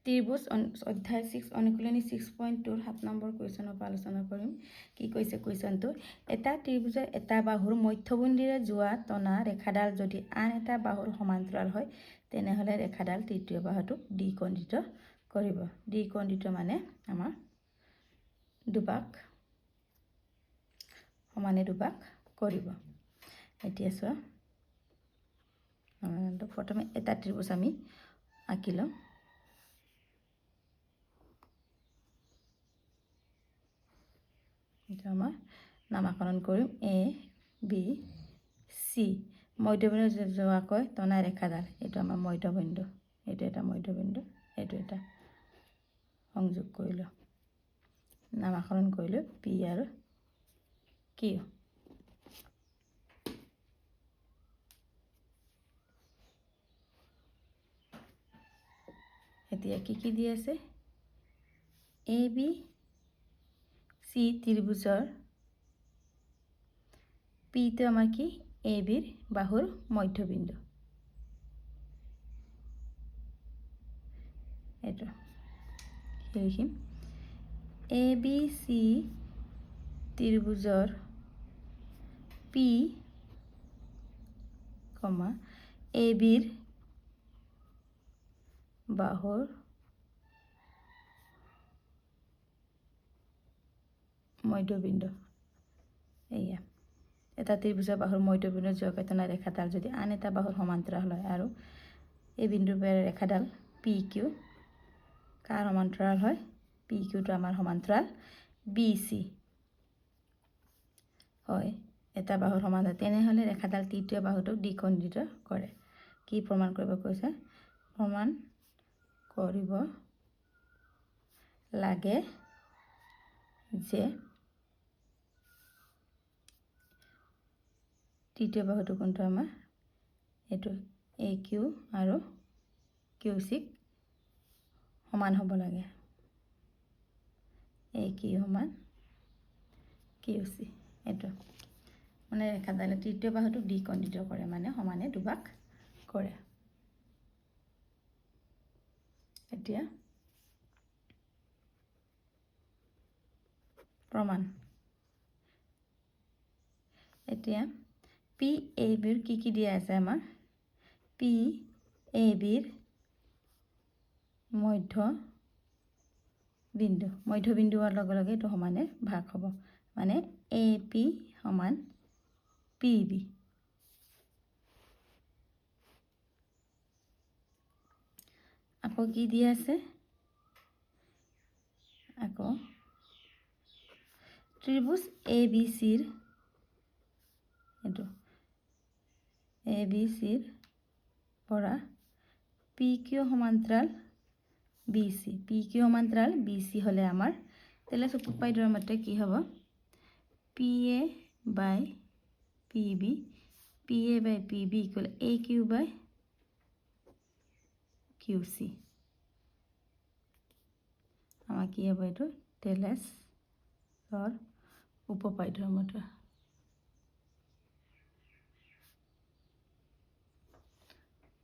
ত্ৰিভুজ অধ্যায় 6 অনুশীলনী 6.2 7 নম্বৰ কুৱেশ্যনৰ পৰা আলোচনা কৰিম। কি কৈছে কুৱেশ্যনটো? এটা ত্ৰিভুজৰ এটা বাহুৰ মধ্যবিন্দুৰে যোৱা টনা ৰেখাডাল যদি আন এটা বাহুৰ সমান্তৰাল হয় তেনেহ'লে ৰেখাডাল তৃতীয় বাহুটোক দ্বিখণ্ডিত কৰিব। দ্বিখণ্ডিত মানে আমাৰ দুভাগ সমানে দুভাগ কৰিব। এতিয়া চোৱা, প্ৰথমে এটা ত্ৰিভুজ আমি আঁকি লওঁ। এটা আমাৰ নামাকৰণ কৰিম এ বি চি। মধ্যবিন্দু যোৱাকৈ টনা ৰেখাডাল, এইটো আমাৰ মধ্যবিন্দু, এইটো এটা মধ্যবিন্দু, এইটো এটা সংযোগ কৰিলোঁ, নামাকৰণ কৰিলোঁ পি আৰু কিউ। এতিয়া কি দি আছে? এ বি চি ত্ৰিভুজৰ পিটো আমাৰ কি? এ বিৰ বাহুৰ মধ্যবিন্দু, এইটো লিখিম। এ বি চি ত্ৰিভুজৰ পি কমা এ বিৰ বাহুৰ মধ্যবিন্দু। এয়া এটা ত্ৰিভুজৰ বাহুৰ মধ্যবিন্দু যোৱাকৈ টনা ৰেখাডাল যদি আন এটা বাহুৰ সমান্তৰাল হয় আৰু এই বিন্দুৰ পৰা ৰেখাডাল পি কিউ কাৰ সমান্তৰাল হয়? পি কিউটো আমাৰ সমান্তৰাল বি চি হয়, এটা বাহুৰ সমান্তৰাল, তেনেহ'লে ৰেখাডাল তৃতীয় বাহুটোক দ্বিখণ্ডিত কৰে। কি প্ৰমাণ কৰিব কৈছে? প্ৰমাণ কৰিব লাগে যে তৃতীয় বাহুটো কোনটো আমাৰ? এইটো এ কিউ আৰু কিউ চিক সমান হ'ব লাগে। এ কিউ সমান কিউ চি, এইটো মানে ৰেখাডালে তৃতীয় বাহুটোক দ্বিখণ্ডিত কৰে, মানে সমানে দুভাগ কৰে। এতিয়া প্ৰমাণ। এতিয়া পি এ বিৰ কি দিয়া আছে আমাৰ? পি এ বিৰ মধ্যবিন্দু হোৱাৰ লগে লগে এইটো সমানে ভাগ হ'ব, মানে এ পি সমান পি বি। আকৌ কি দিয়া আছে? আকৌ ত্ৰিভুজ এ বি চিৰ এইটো এ বি চিৰ পৰা পি কিউ সমান্তৰাল বি চি। পি কিউ সমান্তৰাল বি চি হ'লে আমাৰ তেলে চকু পাই ধৰাৰ মতে কি হ'ব? P A by P B, P A by P B equal A Q by Q C. আমাৰ কি হ'ব? এইটো তেলেছৰ উপপাদ্যৰ মতে।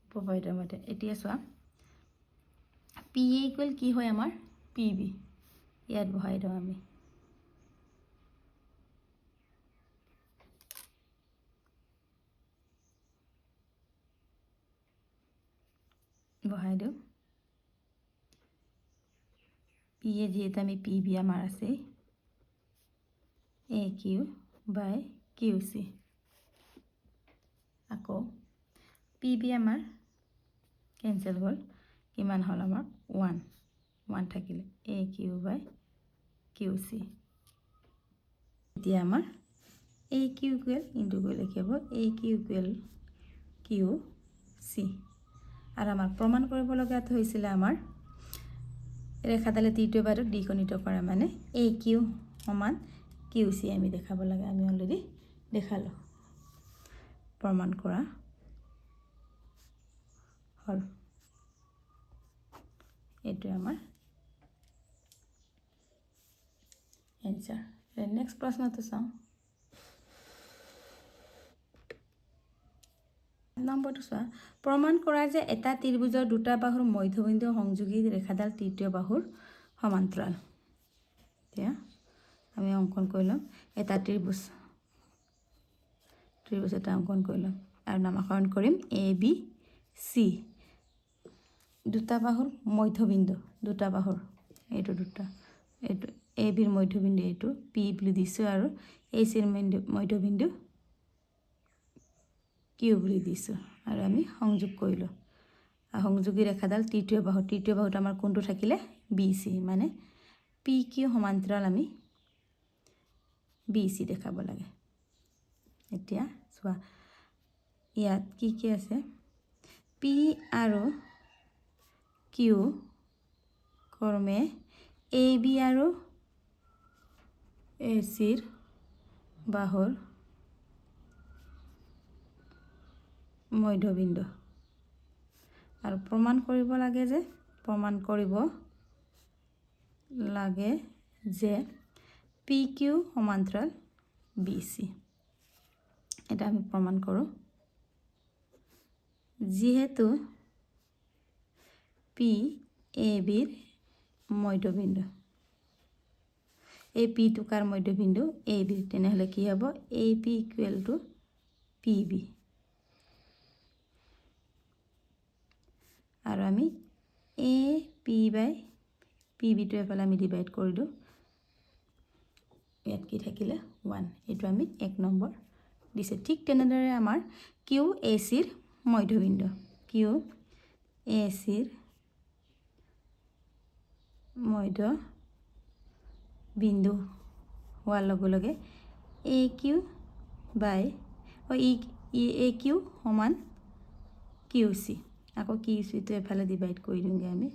উপপাদ্যৰ মতে এতিয়া চোৱা, পি এ ইকুৱেল কি হয় আমাৰ? P B. ইয়াত বহাই দিওঁ আমি। বহাই দিওঁ পি এ, যিহেতু আমি পি বি আমাৰ আছে এ কিউ বাই কিউ চি। আকৌ পি বি আমাৰ কেঞ্চেল হ'ল, কিমান হ'ল আমাৰ? 1 থাকিলে এ কিউ বাই কিউ চি। এতিয়া আমাৰ এ কিউ ইকুৱেল ইনটু কৰি লিখিব এ কিউ ইকুৱেল কিউ চি। আৰু আমাক প্ৰমাণ কৰিবলগীয়া হৈছিলে আমাৰ ৰেখাডালে তৃতীয় বাহুটোক দ্বিখণ্ডিত কৰে, মানে এ কিউ সমান কিউ চি আমি দেখাব লাগে। আমি অলৰেডি দেখালোঁ, প্ৰমাণ কৰা হ'ল। এইটোৱে আমাৰ এনচাৰ। নেক্সট প্ৰশ্নটো চাওঁ। নম্বৰটো চোৱা প্ৰমাণ কৰা যে এটা ত্ৰিভুজৰ দুটা বাহুৰ মধ্যবিন্দু সংযোগী ৰেখাডাল তৃতীয় বাহুৰ সমান্তৰাল এতিয়া আমি অঙ্কন কৰি ল'ম এটা ত্ৰিভুজ এটা অঙ্কন কৰি ল'ম আৰু নামকৰণ কৰিম এ বি চি দুটা বাহুৰ মধ্যবিন্দু দুটা বাহুৰ এইটো দুটা এইটো এ বিৰ মধ্যবিন্দু এইটো পি বুলি দিছোঁ আৰু এ চিৰ মধ্যবিন্দু কিউ বুলি দিছোঁ আৰু আমি সংযোগ কৰিলোঁ সংযোগী ৰেখাডাল তৃতীয় বাহুত আমাৰ কোনটো থাকিলে বি চি মানে পি কিউ সমান্তৰাল আমি বি চি দেখাব লাগে এতিয়া চোৱা ইয়াত কি আছে পি আৰু কিউ ক্ৰমে এ বি আৰু এ চিৰ বাহুৰ মধ্যবিন্দু আৰু প্ৰমাণ কৰিব লাগে যে পি কিউ সমান্তৰাল বি চি এটা আমি প্ৰমাণ কৰোঁ যিহেতু পি এ বিৰ মধ্যবিন্দু এই পি টুকাৰ মধ্যবিন্দু এ বি তেনেহ'লে কি হ'ব A P equal to P B আৰু আমি এ পি বাই পি বিটো এফালে আমি ডিভাইড কৰি দিওঁ ইয়াত কি থাকিলে 1 এইটো আমি 1 নম্বৰ দিছে ঠিক তেনেদৰে আমাৰ কিউ এ চিৰ মধ্যবিন্দু কিউ এ চিৰ মধ্যবিন্দু হোৱাৰ লগে লগে এ কিউ বাই এ কিউ সমান কিউ চি আকৌ কিউ চিটো এফালে ডিভাইড কৰি দিওঁগৈ আমি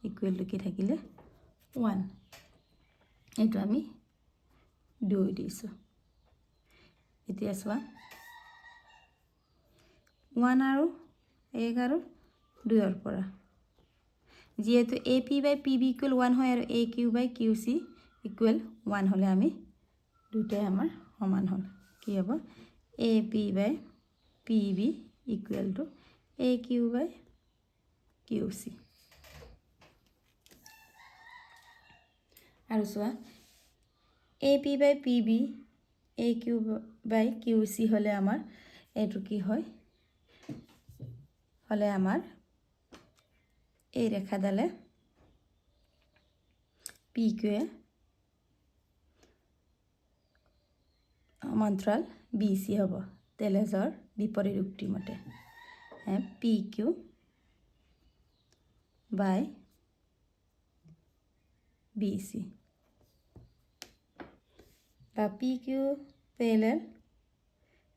ইকুৱেল টু কি থাকিলে 1 এইটো আমি 2 দিছোঁ এতিয়া চোৱা 1 আৰু 1 আৰু 2ৰ পৰা যেহেতু A P by P B equal 1 হয় আৰু A Q by Q C equal 1 হ'লে আমি দুটাই আমাৰ সমান হ'ল কি হ'ব A P by P B equal to A Q by Q C আৰু চোৱা A P by P B A Q by Q C হ'লে আমাৰ এইটো কি হয় হ'লে আমাৰ এই ৰেখাডালে পি কিউৱে সমান্তৰাল বি চি হ'ব তেলেজৰ বিপৰীত উক্তি মতে P Q by B C বা P Q parallel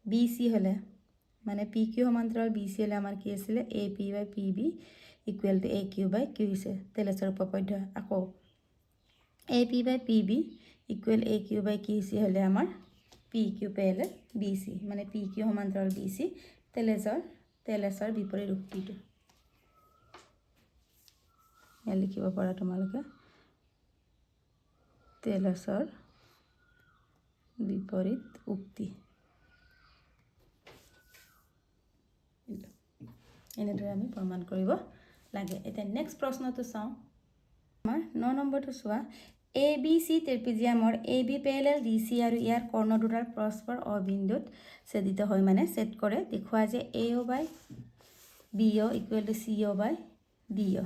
B C হ'লে মানে পি কিউ সমান্তৰাল বি চি হ'লে আমাৰ কি আছিলে A P by P B equal to A Q by Q C তেলেজৰ উপপাদ্য আকৌ A P by P B equal A Q by Q C হ'লে আমাৰ P Q parallel B C মানে পি কিউ সমান্তৰাল বি চি তেলেজৰ বিপৰীত উক্তিটো ইয়াত লিখিব পাৰা তোমালোকে তেলেজৰ বিপৰীত উক্তি এনেদৰে আমি প্ৰমাণ কৰিব লাগে এতিয়া নেক্সট প্ৰশ্নটো চাওঁ আমাৰ 9 নম্বৰটো চোৱা এ বি চি ট্ৰেপিজিয়ামৰ এ বি পেৰেলেল ডি চি আৰু ইয়াৰ কৰ্ণ দুটাৰ পৰস্পৰ অবিন্দুত ছেদিত হয় মানে ছেদ কৰে দেখুওৱা যে A O by B O equal to C O by D O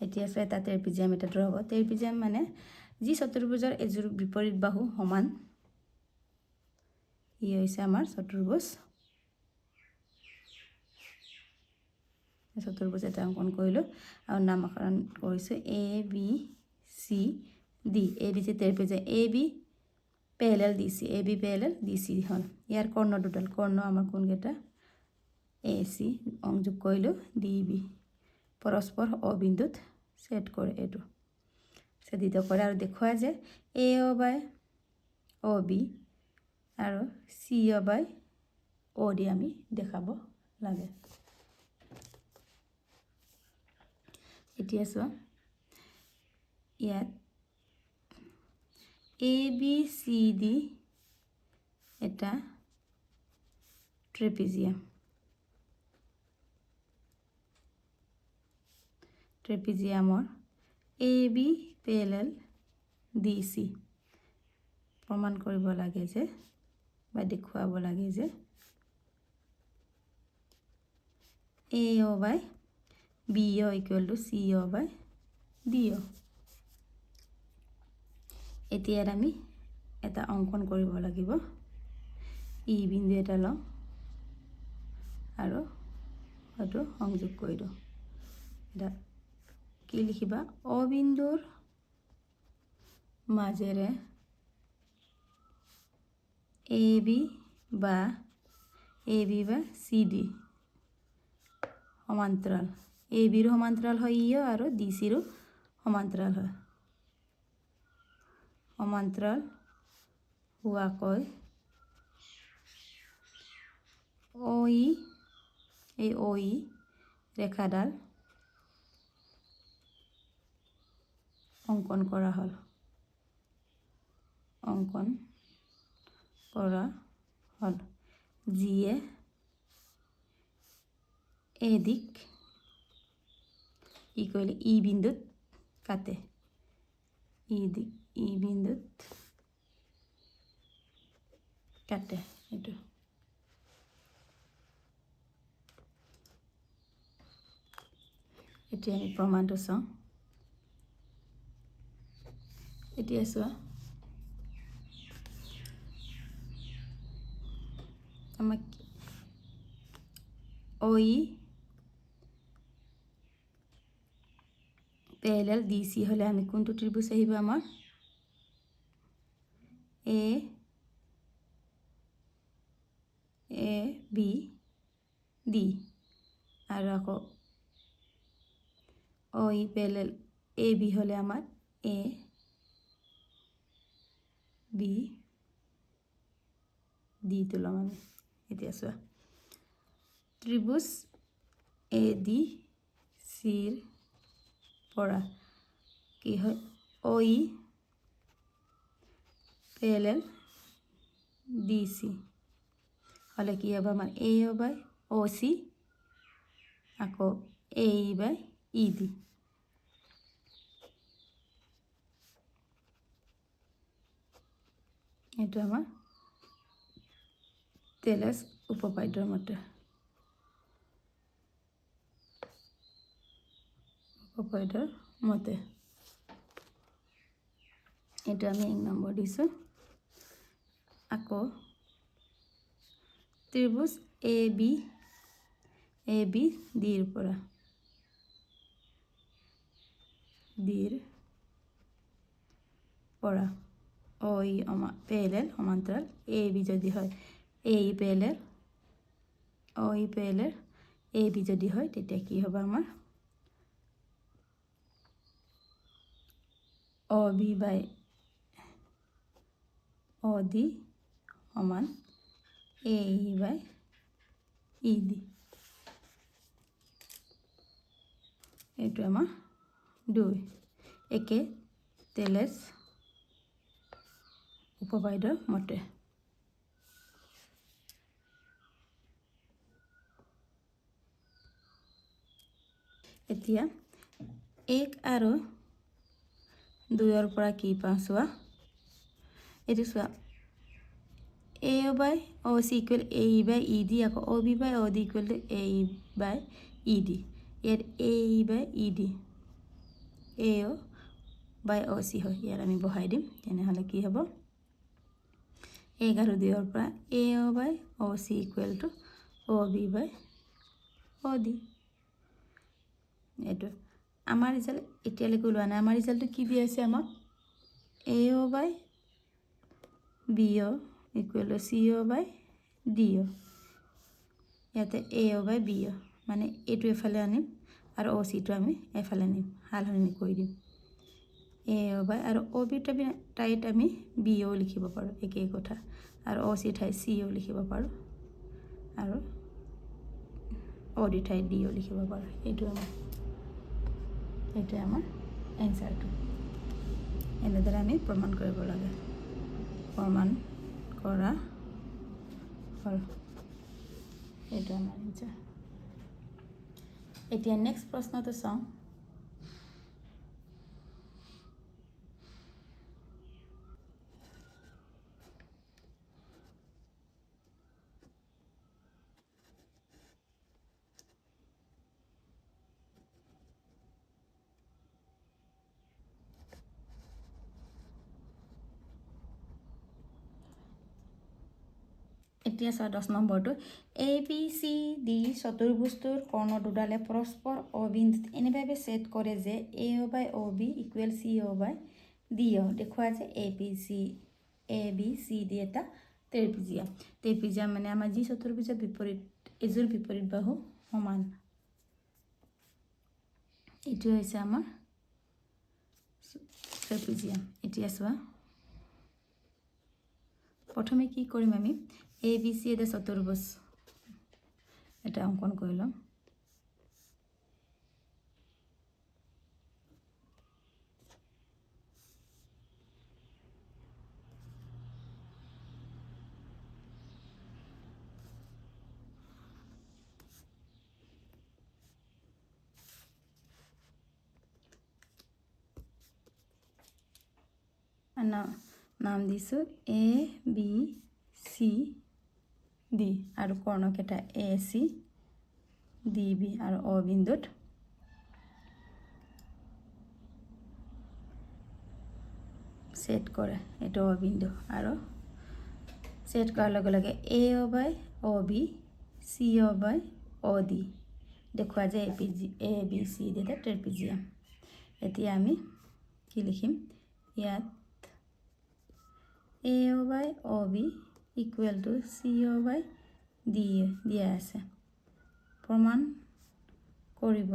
এতিয়া চোৱা এটা ট্ৰেপিজিয়াম এটা ড্ৰ হ'ব ট্ৰেপিজিয়াম মানে যি চতুৰ্ভুজৰ এযোৰ বিপৰীত বাহু সমান ই হৈছে আমাৰ চতুৰ্ভুজ এটা অঙ্কন কৰিলোঁ আৰু নামকৰণ কৰিছোঁ A B C D A B C trapezium A B parallel D C A B parallel D C হ'ল ইয়াৰ কৰ্ণ দুডাল কৰ্ণ আমাৰ কোনকেইটা এ চি সংযোগ কৰিলোঁ ডি বি পৰস্পৰ অবিন্দুত ছেদ কৰে এইটো ছেদিত কৰে আৰু দেখুৱাই যে A O by O B আৰু চি অ বাই অ ডি আমি দেখাব লাগে এতিয়া চোৱা ইয়াত এ বি চি ডি এটা ট্ৰেপিজিয়াম। ট্ৰেপিজিয়ামৰ AB PLL DC প্ৰমাণ কৰিব লাগে যে বা দেখুৱাব লাগে যে AO by BO equal to CO by DO। এতিয়া আমি এটা অঙ্কন কৰিব লাগিব। ই বিন্দু এটা লওঁ আৰু হয়তো সংযোগ কৰি দিওঁ। এটা কি লিখিবা? অ বিন্দুৰ মাজেৰে AB বা CD সমান্তৰাল। ABৰ সমান্তৰাল হয় ইও আৰু DCৰো সমান্তৰাল হয়। সমান্তৰাল হোৱাকৈ OE এই OE ৰেখাডাল অঙ্কন কৰা হল। অঙ্কন কৰা হল যিয়ে এদিক ই কৰিলে ই বিন্দুত কাটে। ই বিন্দুত কাটে। এইটো এতিয়া আমি প্ৰমাণটো চাওঁ। এতিয়া চোৱা, আমাক OE PLL DC হলে আমি কোনটো ত্ৰিভুজ আহিব? আমাৰ ABD আৰু আকৌ OE PLL AB হলে আমাৰ ABD তুলম আমি। এতিয়া চোৱা, ত্ৰিভুজ ADCৰ পৰা কি হয়? OE PLL DC হলে কি হ'ব? আমাৰ AO by OC আকৌ AE by ED। এইটো আমাৰ টেলৰ্ছ উপপাদ্যৰ মতে। উপপাদ্যৰ মতে এইটো আমি 1 নম্বৰ দিছোঁ। আকৌ ত্ৰিভুজ ABDৰ পৰা OE PLL সমান্তৰাল AB যদি হয় AE PLL OE PLL AB যদি হয় তেতিয়া কি হ'ব? আমাৰ OB by OD সমান AE by ED। এইটো আমাৰ 2 একে টেলৰ্ছ উপপাদ্যৰ মতে। এতিয়া 1 আৰু 2ৰ পৰা কি পাওঁ চোৱা। এইটো চোৱা, AO by OC equal AE by ED আকৌ OB by OD equal to AE by ED। ইয়াত AE by ED AO by OC হয়। ইয়াত আমি বহাই দিম। তেনেহলে কি হ'ব? 1 আৰু 2ৰ পৰা AO by OC equal to OB by OD। এইটো আমাৰ ৰিজাল্ট এতিয়ালৈকে ওলোৱা নাই। আমাৰ ৰিজাল্টটো কি দি আছে? আমাক AO by BO equal to CO by DO। ইয়াতে AO by BO মানে এইটো এফালে আনিম আৰু OCটো আমি এফালে নিম, সালসলনি কৰি দিম। AO by আৰু OB ঠাইত আমি BO লিখিব পাৰোঁ, একেই কথা। আৰু OC ঠাইত CO লিখিব পাৰোঁ আৰু OD ঠাইত DO লিখিব পাৰোঁ। এইটোৱে আমাৰ এনসাৰটো। এনেদৰে আমি প্ৰমাণ কৰিব লাগে। প্ৰমাণ কৰা হ'ল এইটো আমাৰ এনচাৰ এতিয়া নেক্সট প্ৰশ্নটো চাওঁ এতিয়া চোৱা 10 নম্বৰটো ABCD চতুৰ্ভুজটোৰ কৰ্ণ দুডালে পৰস্পৰ অবিন্দুত এনেভাৱে ছেদ কৰে যে AO/OB = CO/DO দেখুওৱা যে ABCD এটা ট্ৰেপিজিয়াম মানে আমাৰ যি চতুৰ্ভুজৰ বিপৰীত এজোৰ বিপৰীত বাহু সমান এইটো হৈছে আমাৰ ট্ৰেপিজিয়াম এতিয়া চোৱা প্ৰথমে কি কৰিম আমি ABC এটা চতুৰ্ভুজ এটা অঙ্কন কৰি লম নাম দিছো ABCD আৰু কৰ্ণকেইটা AC DB আৰু O বিন্দুত ছেদ কৰে এইটো O বিন্দু আৰু ছেদ কৰাৰ লগে লগে AO/OB CO/OD দেখুওৱা যে ABCD এটা ট্ৰেপিজিয়াম এতিয়া আমি কি লিখিম ইয়াত AO/OB = CO/D দিয়া আছে প্ৰমাণ কৰিব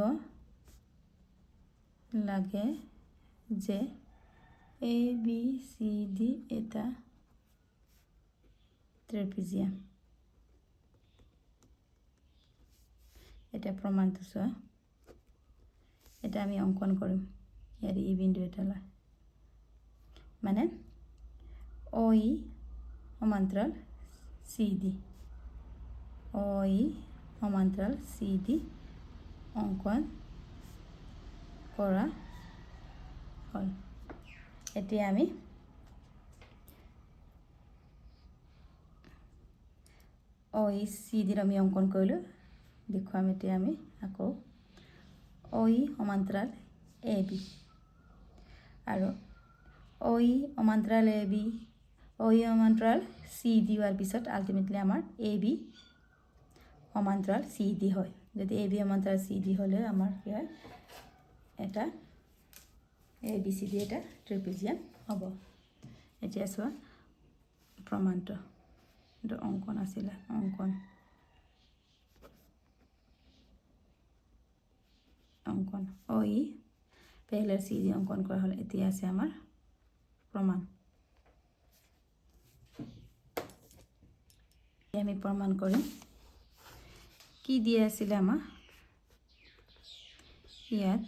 লাগে যে ABCD এটা ট্ৰেপিজিয়াম এটা প্ৰমাণটো চোৱা এটা আমি অঙ্কন কৰিম ইয়াৰ ই বিন্দু এটা লয় মানে OE সমান্তৰাল CD OE সমান্তৰাল CD অঙ্কন কৰা হ'ল এতিয়া আমি OE CD আমি অঙ্কন কৰিলো দেখুৱাম এতিয়া আমি আকৌ OE সমান্তৰাল AB আৰু OE সমান্তৰাল AB OE সমান্তৰাল CD হোৱাৰ পিছত আলটিমেটলি আমাৰ AB সমান্তৰাল CD হয় যদি AB সমান্তৰাল CD হলে আমাৰ কি হয় এটা ABCD এটা ট্ৰেপিজিয়াম হ'ব এতিয়া চোৱা প্ৰমাণটো এটা অঙ্কন আছিলে অঙ্কন OE প্যাৰেলাল CD অঙ্কন কৰা হল এতিয়া আছে আমাৰ প্ৰমাণ আমি প্ৰমাণ কৰিম কি দিয়া আছিল আমাৰ ইয়াত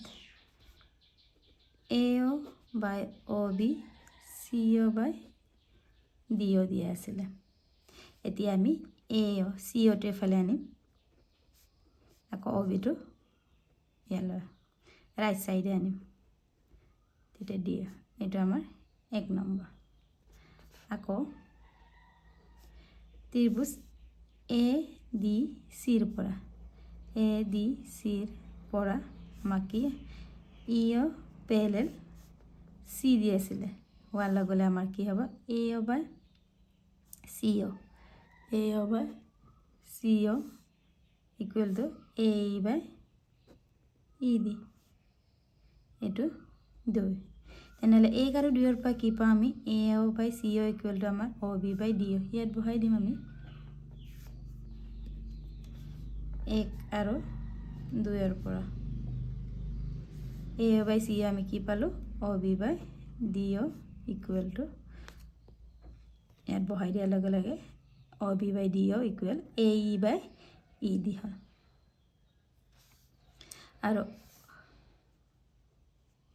AO/OB CO/DO দিয়া আছিল এতিয়া আমি CO টো এফালে আনিম আকৌ OB টো ইয়ালৈ ৰাইট সাইডে আনিম তেতিয়া DO এটা আমাৰ 1 নম্বৰ আকৌ ত্ৰিভুজ ADC ৰ পৰা আমাক কি EO প্যাৰেলাল CD আছিলে হোৱাৰ লগে লগে আমাৰ কি হ'ব AO/CO = AE/ED এইটো 2 তেনেহলে 1 আৰু 2 ৰ পৰা কি পাম আমি AO/CO = আমাৰ OB/DO ইয়াত বহাই দিম আমি 1 আৰু 2 ৰ পৰা AO/CO আমি কি পালো OB/DO = ইয়াত বহাই দিয়াৰ লগে লগে OB/DO = AE/ED হয় আৰু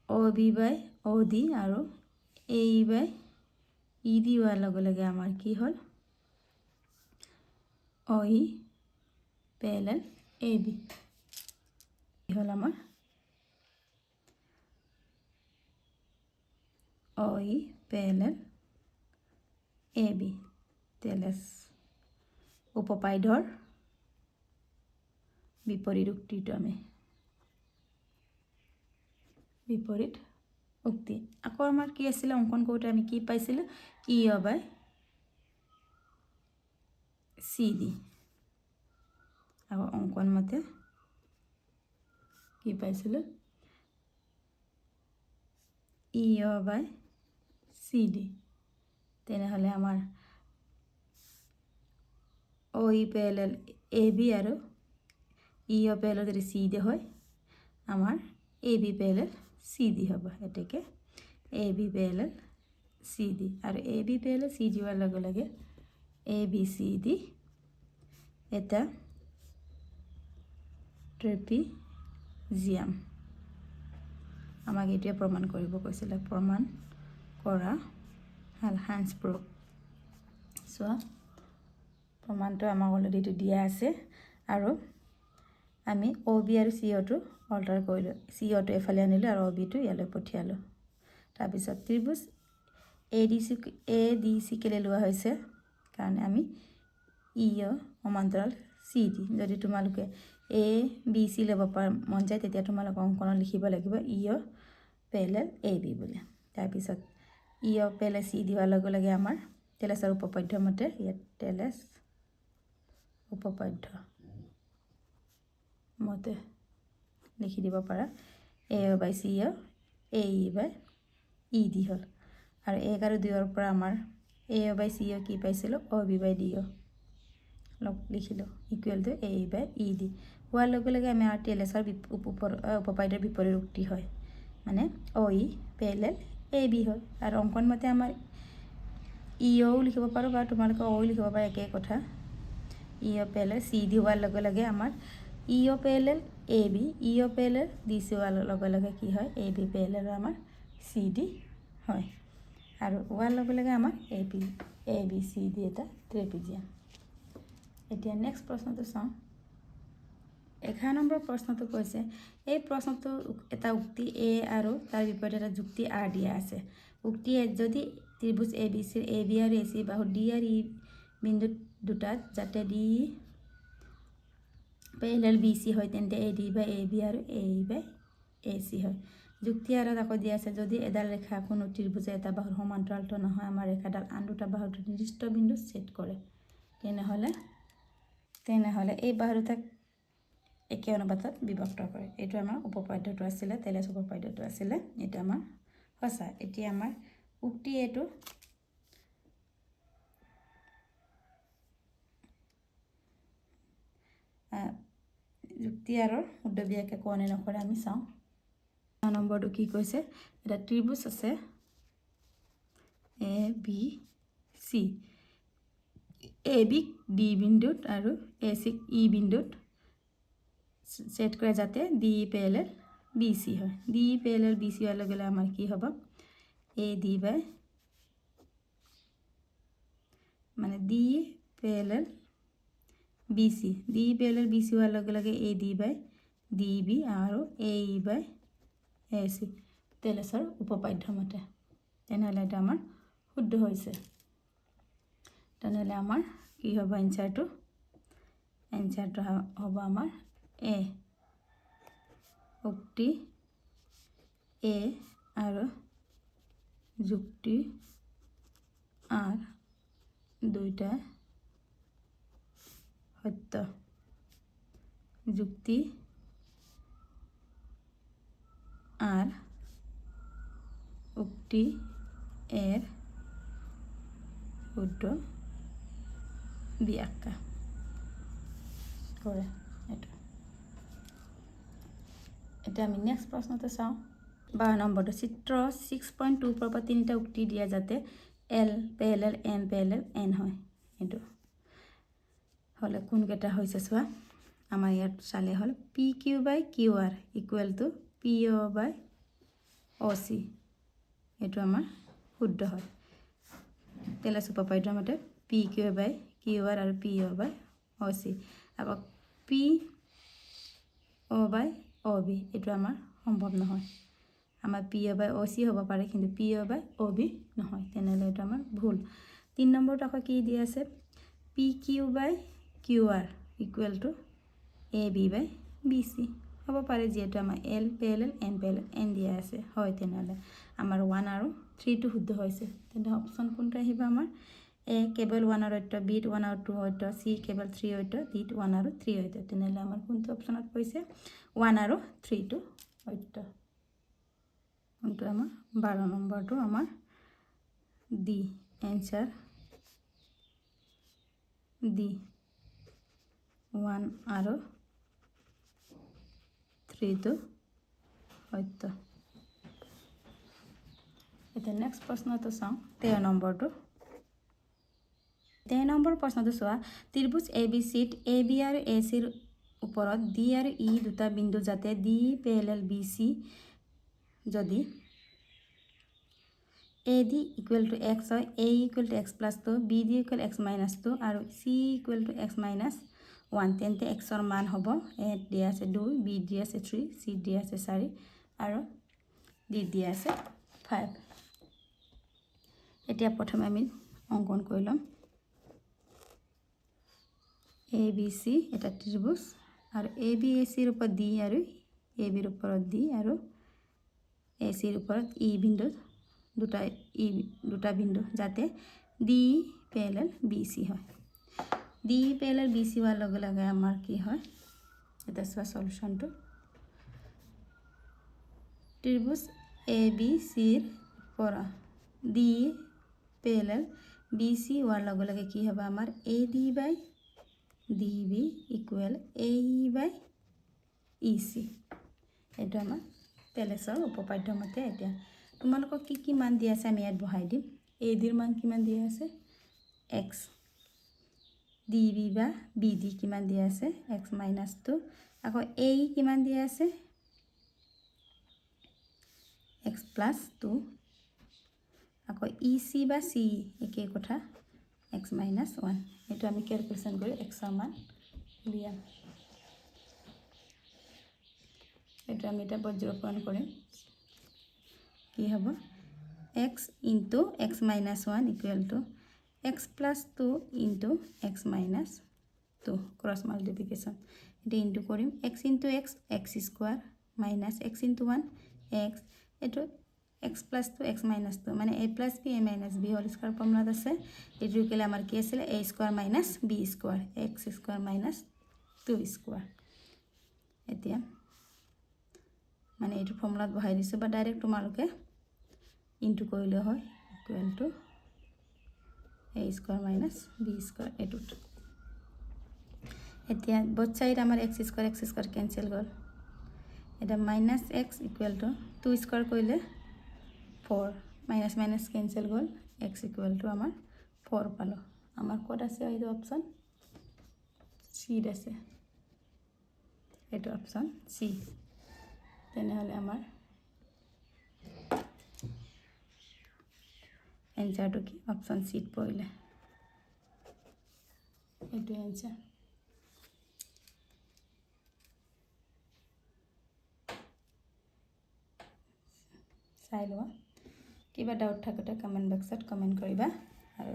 OB/OD আৰু AE/ED হোৱাৰ লগে লগে আমাৰ কি হ'ল OE parallel AB হল আমাৰ OE parallel AB তেলেছ উপপাদ্যৰ বিপৰীত উক্তিটো আমি বিপৰীত উক্তি আকৌ আমাৰ কি আছিল অঙ্কন কৰোঁতে আমি কি পাইছিল CD আকৌ অঙ্কন মতে কি পাইছিল CD তেনেহলে আমাৰ OE parallel AB আৰু EO parallel যদি CD হয় আমাৰ AB parallel CD হ'ব এটাকে AB parallel CD আৰু AB parallel CD হোৱাৰ লগে লগে ABCD এটা ট্ৰেপিজিয়াম আমাক এতিয়া প্ৰমাণ কৰিব কৈছিল প্ৰমাণ কৰা হাল হান্স প্ৰুফ সো প্ৰমাণটো আমাক অলৰেডি দিয়া আছে আৰু আমি OB আৰু CO টো অল্টাৰ কৰিলো CO টো এফালে আনিলো আৰু OB টো ইয়ালৈ পঠিয়ালো তাৰ পিছত ত্ৰিভুজ ADC কেলে লোৱা হৈছে কাৰণ আমি EO সমান্তৰাল CD যদি তোমালোকে ABC ল'ব পাৰ মন যায় তেতিয়া তোমালোক অঙ্কন লিখিব লাগিব EO parallel AB বুলি তাৰ পিছত EO parallel CD হোৱাৰ লগে লগে আমাৰ তেলেছৰ উপপাদ্য মতে ইয়াত তেলেছ উপপাদ্য মতে লিখি দিব পাৰা AO/CO AE/ED হল আৰু 1 আৰু 2 ৰ পৰা আমাৰ AO/CO কি পাইছিল OB/DO লগ লিখিলো ইকুৱেল টু AE/ED হোৱাৰ লগে লগে আমি আৰু তেলেছৰ উপপাদ্যৰ বিপৰীত উক্তি হয় মানে OE parallel AB হয় আৰু অঙ্কন মতে আমাৰ EO লিখিব পাৰো বা তোমালোকে OE লিখিব পাৰা একে কথা EO parallel CD হোৱাৰ লগে লগে আমাৰ EO parallel AB EO parallel DC হোৱাৰ লগে লগে কি হয় AB parallel আমাৰ CD হয় আৰু হোৱাৰ লগে লগে আমাৰ ABCD এটা ট্ৰেপিজিয়াম এতিয়া নেক্সট প্ৰশ্নটো চাওঁ 11 নম্বৰ প্ৰশ্নটো কৈছে এই প্ৰশ্নটো এটা উক্তি A আৰু তাৰ বিপৰীত এটা যুক্তি R দিয়া আছে উক্তি A যদি ত্ৰিভুজ ABC AB আৰু AC বাহু D আৰু E বিন্দু দুটাত যাতে D parallel BC হয় তেন্তে AD/AB আৰু AE/AC হয় যুক্তি আৰু আকৌ দিয়া আছে যদি এডাল ৰেখা কোনো ত্ৰিভুজে এটা বাহুৰ সমান্তৰালটো নহয় আমাৰ ৰেখাডাল আন দুটা বাহুৰ নিৰ্দিষ্ট বিন্দু ছেদ কৰে তেনেহলে এই বাহু দুটাক একে অনুপাতত বিভক্ত কৰে এইটো আমাৰ উপপাদ্যটো আছিল তেলেছ উপপাদ্যটো আছিল এটা আমাৰ সঁচা এতিয়া আমাৰ উক্তি এটো যুক্তি আৰু উদ্দবিয়াকে কোনে নকৰে আমি চাওঁ নম্বৰটো কি কৈছে এটা ত্ৰিভুজ আছে ABC AB D বিন্দুত আৰু AC E বিন্দুত সেট কৰে যাতে D parallel BC হয় D parallel BC হোৱাৰ লগে লগে আমাৰ কি হ'ব AD by মানে D parallel BC D parallel BC হোৱাৰ লগে লগে AD by DB আৰু AE/AC তেলেছৰ উপপাদ্য মতে তেনেহলে এটা আমাৰ শুদ্ধ হৈছে তেনেহলে আমাৰ কি হ'ব এনসাৰটো হ'ব আমাৰ A উক্তি A আৰু যুক্তি R দুইটা সত্য যুক্তি R উক্তি এৰ শুদ্ধ ব্যাখ্যা কৰে এটা আমি নেক্সট প্ৰশ্নতে চাওঁ 12 নম্বৰটো চিত্ৰ 6.2 পৰা তিনিটা উক্তি দিয়া যাতে L parallel M parallel N হয় এটো হলে কোন কেটা হৈছে চোৱা আমাৰ ইয়াত চালে হল PQ/QR ইকুৱেল টু PO/OC এটো আমাৰ শুদ্ধ হয় তেলেছ উপপাদ্য মতে PQ/QR আৰু PO/OC OC আকৌ P O by OB এইটো আমাৰ সম্ভৱ নহয় আমাৰ P O by OC হ'ব পাৰে কিন্তু P O by OB নহয় তেনেহ'লে এইটো আমাৰ ভুল 3 নম্বৰত আকৌ কি দিয়া আছে PQ by QR equal to AB by BC হ'ব পাৰে যেটো আমাৰ L parallel N parallel N দিয়া আছে হয় তেনেহ'লে আমাৰ 1 আৰু 3 টো শুদ্ধ হৈছে তেন্তে অপচন কোনটা আহিব আমাৰ A কেবল 1 আৰু 8 B 1 আৰু 2 8 C কেবল 3 8 D 1 আৰু 3 8 তেনেহ'লে আমাৰ কোনটো অপচনত পৰিছে 1 আৰু 3 টো 8 কোনটো আমাৰ 12 নম্বৰটো আমাৰ D answer D 1 আৰু 3 টো 8 এটা নেক্সট প্ৰশ্নটো চাওঁ 13 নম্বৰটো 13 নম্বৰ প্ৰশ্নটো চোৱা ত্ৰিভুজ ABCত AB আৰু AC ৰ ওপৰত D আৰু E দুটা বিন্দু যাতে D parallel BC যদি AD equal to x হয় A equal to x plus 2 BD equal x minus 2 আৰু C equal to x minus 1 তেন্তে x ৰ মান হ'ব A দিয়া আছে 2 B দিয়া আছে 3 C দিয়া আছে 4 আৰু D দিয়া আছে 5 এতিয়া প্ৰথমে আমি অঙ্কন কৰি লম ABC এটা ত্ৰিভুজ আৰু ABAC ৰ ওপৰত D আৰু AB ৰ ওপৰত D আৰু AC ৰ ওপৰত E বিন্দু দুটা বিন্দু যাতে D parallel BC হয় D parallel BC হোৱাৰ লগে লগে আমাৰ কি হয় এটা সলিউশনটো ত্ৰিভুজ ABC ৰ পৰা D parallel BC হোৱাৰ লগে লগে কি হ'ব আমাৰ AD by DB equal AE by EC এটা আমাৰ তেলেছৰ উপপাদ্য মতে এতিয়া তোমালোকক কি মান দিয়া আছে আমি ইয়াত বহাই দিম AD ৰ মান কিমান দিয়া আছে x DB বা BD কিমান দিয়া আছে x minus 2 আকৌ AE কিমান দিয়া আছে x plus 2 আকৌ EC বা CE একে কথা x minus 1 এটা আমি ক্যালকুলেশন কৰি x ৰ মান লিয়াম এটা আমি এটা বজ্ৰকৰণ কৰিম কি হ'ব x into x minus 1 equal to x plus 2 into x minus 2 cross multiplication এটা into কৰিম x into x x square minus x into 1 x এটো x plus 2 x minus 2 মানে a plus b a minus b whole square formula আছে এটো কেলে আমাৰ কি আছিল a square minus b square x square minus 2 square এতিয়া মানে এটো ফর্মুলাত বহাই দিছো বা ডাইরেক্ট তোমালোকে ইনটু কৰিলে হয় equal to a square minus b square এটুট এতিয়া both side আমাৰ x square cancel গল এটা minus x equal to 2 square কৰিলে 4 minus minus cancel goal x equal to আমাৰ 4 পালো আমাৰ কোড আছে এই অপশন C আছে এটা অপশন C তেনেহলে আমাৰ এনসাৰটো কি অপশন সি পড়লে এটো এনসাৰ চাই লোৱা কিবা ডাউট থাকতে কমেন্ট বক্সত কমেন্ট কৰিবা আৰু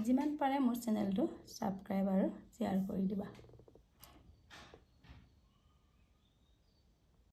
যিমান পাৰে মোৰ চেনেলটো সাবস্ক্ৰাইব আৰু শেয়াৰ কৰি দিবা